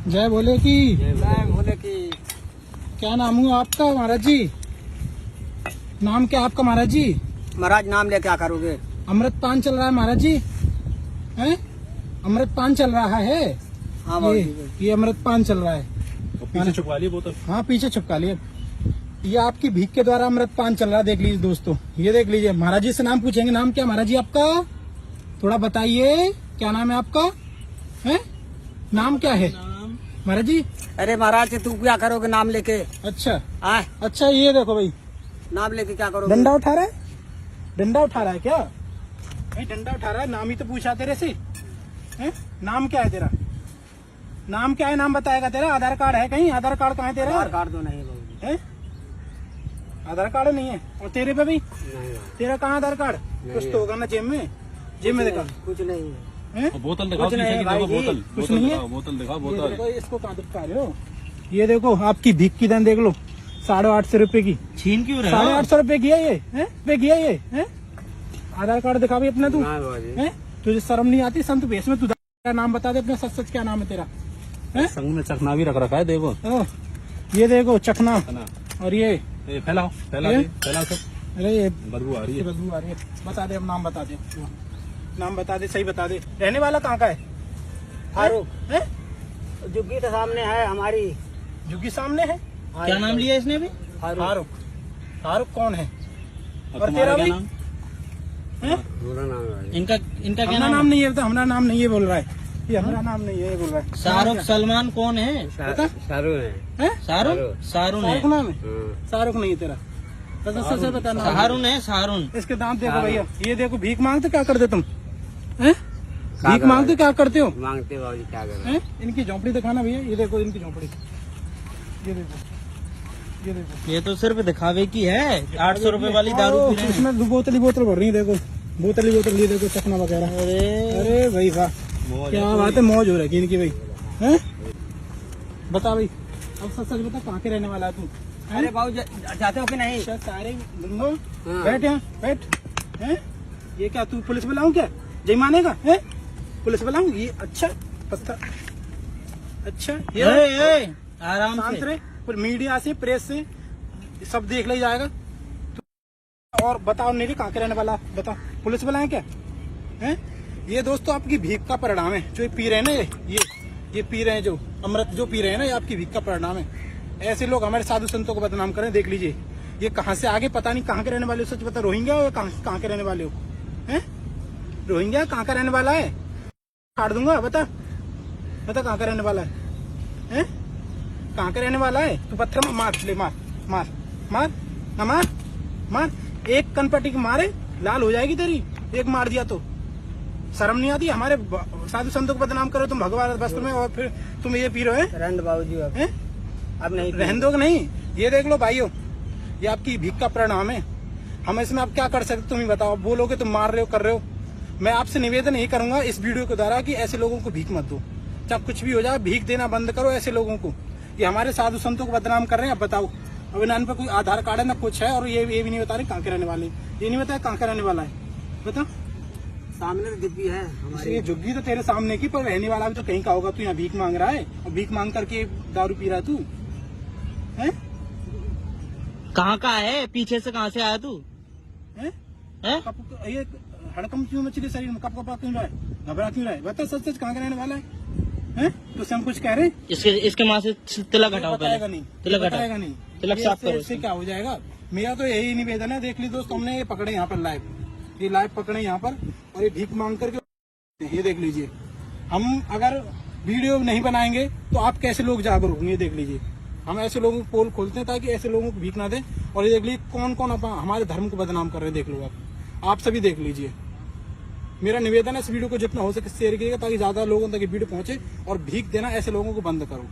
जय भोले की। जय भोले की। क्या नाम हुआ आपका महाराज जी? नाम क्या आपका महाराज जी? महाराज नाम ले क्या करोगे? अमृत पान चल रहा है महाराज जी, हैं? अमृत पान चल रहा है। हाँ ये अमृत पान चल रहा है। पीछे छुपा लिए बोतल। हाँ पीछे छुपका लिए। ये आपकी भीख के द्वारा अमृत पान चल रहा है, देख लीजिए दोस्तों, ये देख लीजिए। महाराज जी से नाम पूछेंगे, नाम क्या महाराज जी आपका? थोड़ा बताइए, क्या नाम है आपका? है नाम क्या है महाराज जी? अरे महाराज तू क्या करोगे नाम लेके? अच्छा आए अच्छा, ये देखो भाई, नाम लेके क्या करोगे? डंडा उठा रहा है। डंडा उठा रहा है क्या भाई? डंडा उठा रहा है। नाम ही तो पूछा तेरे से, हैं? नाम क्या है तेरा? नाम क्या है? नाम बताएगा तेरा? आधार कार्ड है कहीं? आधार कार्ड कहाँ है तेरा? आधार कार्ड तो नहीं बाबूजी। है? आधार कार्ड नहीं है। और तेरे पे भी नहीं तेरा कहाँ आधार कार्ड? कुछ तो होगा ना जेब में। जेब में देखा कुछ नहीं है। है? बोतल दिखाओ, कुछ नहीं पीछे की भाई देखो जी, बोतल। कुछ बोतल नहीं है? दिखाओ, बोतल दिखाओ, ये बोतल। देखो, इसको कहाँ दिखा रहे हो? ये देखो आपकी भीख की दान देख लो, 850 रुपए की। छीन क्यों 850 रुपए की है ये, है? पे किया ये, है? आधार कार्ड दिखा भी अपना तू, है? तुझे शर्म नहीं आती? संत भेष में तू नाम बता दे अपना, सच सच क्या नाम है तेरा? है? संग में चखना भी रख रखा है, देखो। ये देखो चखना। है ना? और ये फैलाओ फैला ये? दे, फैलाओ सब। अरे ये बदबू आ रही है। बदबू आ रही है। बता दे, अब नाम बता दे, नाम बता दे, सही बता दे। रहने वाला कहाँ का है? फारूक है? जुग्गी तो सामने है हमारी। झुग्गी सामने है। क्या नाम लिया इसने भी? फारूक। फारूक कौन है? और और तुम्हारा तेरा क्या भाई? नाम? है? इनका इनका हमारा नाम नहीं है, बता। हमारा नाम नहीं है बोल रहा है ये, हमारा नाम नहीं है ये बोल रहा है। शाहरुख सलमान कौन है? बता। शाहरुख है। है? शाहरुख शाहरुख शाहरुख है। नाम है? शाहरुख नहीं है तेरा? सच सच बता नाम। शाहरुख है शाहरुख। इसके दांत देखो भैया, ये देखो। भीख मांगते क्या करते तुम? हैं? भीख मांगते क्या करते हो? मांगते बाबूजी क्या कर हैं? इनकी झोंपड़ी दिखाना भैया, ये देखो इनकी झोंपड़ी, ये देखो, ये देखो। ये तो सिर्फ दिखावे की है। 800 रुपए वाली दारू पी रहे हैं। इसमें बोतल भर रही है, देखो बोतल ये देखो, चखना वगैरह। अरे अरे भाई वाह, क्या बात है, मौज हो रही है इनकी भाई। हैं? बता भाई, अब सच सच बता, कहाँ के रहने वाला है तू? अरे बाबू जाते हो कि नहीं? अच्छा, सारे गंगो बैठ यहाँ बैठ। हैं? ये क्या, तू पुलिस बुलाऊं क्या? जय मानेगा? है पुलिस बुलाऊं? ये अच्छा पत्थर, अच्छा ये आराम शांत से। रहे। मीडिया से, प्रेस से सब देख ले जाएगा। और बताओ नहीं कहाँ के रहने वाला, बताओ, पुलिस बुलाएं क्या? हैं? ये दोस्तों आपकी भीख का परिणाम है, जो पी रहे हैं ना, ये पी रहे हैं, जो अमृत जो पी रहे हैं ना, ये आपकी भीख का परिणाम है। ऐसे लोग हमारे साधु संतों को बदनाम करें, देख लीजिए। ये कहाँ से आगे पता नहीं कहाँ के रहने वाले हो, सच बता। रोहिंग्या हो या कहाँ के रहने वाले हो? हैं? रोहिंग्या कहाँ का रहने वाला है? काट दूंगा, बता बता कहाँ का रहने वाला है? हैं? कहाँ का रहने वाला है? तू पत्थर में मार ले, मार मार मार ना, मार मार। एक कनपट्टी की मारे लाल हो जाएगी तेरी, एक मार दिया तो। शर्म नहीं आती? हमारे साधु संतों को बदनाम करो तुम भगवान वस्त्र में, और फिर तुम ये पी रहे हो? रहने बाबूजी अब नहीं रहने दो नहीं। ये देख लो भाइयों, ये आपकी भीख का परिणाम है। हम इसमें आप क्या कर सकते, तुम ही बताओ। बोलोगे तुम मार रहे हो, कर रहे हो। मैं आपसे निवेदन यही करूंगा इस वीडियो के द्वारा कि ऐसे लोगों को भीख मत दो। चाहे कुछ भी हो जाए, भीख देना बंद करो ऐसे लोगों को। ये हमारे साधु संतों को बदनाम कर रहे हैं। अब बताओ, अब इन पे कोई आधार कार्ड है ना कुछ है, और ये भी नहीं बता रहे कहाँ के रहने वाले, ये नहीं बताया कहाँ का रहने वाला है। बता, सामने तो झुग्गी है हमारी। ये झुग्गी तो तेरे सामने की, पर रहने वाला भी तो कहीं का होगा। तू यहाँ भीख मांग रहा है, और भीख मांग करके दारू पी रहा है तू, है? कहाँ का है? पीछे से कहाँ से आया तू? हैं? हैं? ये हड़कम क्यों मछली शरीर में, कप कपा क्यों रहा है, घबरा क्यों रहा है? बता सच सच कहाँ का रहने वाला है? हैं? तो हम कुछ कह रहे हैं? इसके माँ से तिलक हटाओ बताएगा पहले। नहीं, तिलक हटाओ। बताएगा नहीं। तिलक ये साफ करो इससे क्या हो जाएगा? मेरा तो यही निवेदन है। देख ली दोस्त, हमने ये पकड़े यहाँ पर लाइव, ये लाइव पकड़े यहाँ पर, और ये भीख मांग करके, ये देख लीजिए। हम अगर वीडियो नहीं बनाएंगे तो आप कैसे लोग जागरूक होंगे, देख लीजिए। हम ऐसे लोगों को पोल खोलते हैं ताकि ऐसे लोगों को भीख ना दें। और ये देख लीजिए कौन कौन हमारे धर्म को बदनाम कर रहे हैं, देख लो आप सभी देख लीजिए। मेरा निवेदन है इस वीडियो को जितना हो सके शेयर कीजिएगा, ताकि ज्यादा लोगों तक ये वीडियो पहुंचे, और भीख देना ऐसे लोगों को बंद करो।